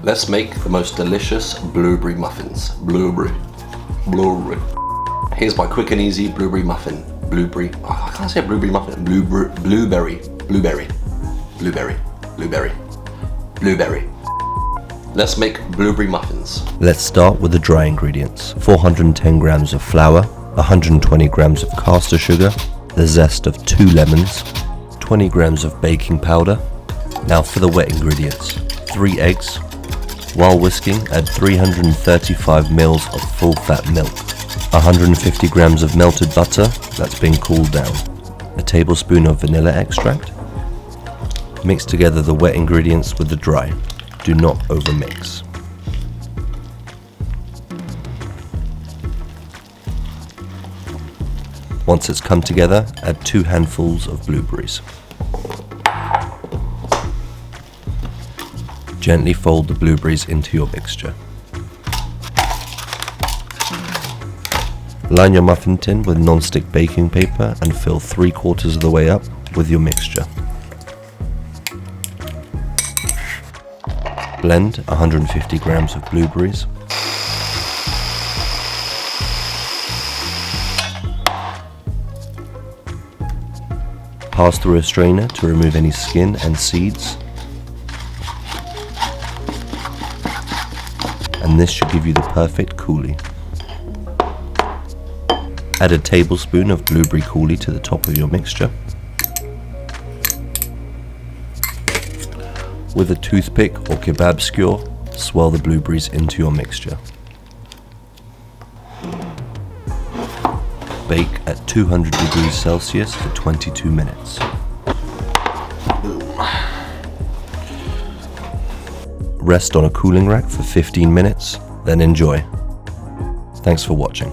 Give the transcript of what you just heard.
Let's make the most delicious blueberry muffins. Blueberry. Here's my quick and easy blueberry muffin. I can't say blueberry muffin. Blueberry. Let's make blueberry muffins. Let's start with the dry ingredients. 410 grams of flour, 120 grams of caster sugar, the zest of 2 lemons, 20 grams of baking powder. Now for the wet ingredients. 3 eggs. While whisking, add 335 ml of full fat milk, 150 grams of melted butter that's been cooled down, a tablespoon of vanilla extract. Mix together the wet ingredients with the dry. Do not overmix. Once it's come together, add 2 handfuls of blueberries. Gently fold the blueberries into your mixture. Line your muffin tin with non-stick baking paper and fill 3/4 of the way up with your mixture. Blend 150 grams of blueberries. Pass through a strainer to remove any skin and seeds. And this should give you the perfect coulis. Add a tablespoon of blueberry coulis to the top of your mixture. With a toothpick or kebab skewer, swirl the blueberries into your mixture. Bake at 200 degrees Celsius for 22 minutes. Rest on a cooling rack for 15 minutes, then enjoy. Thanks for watching.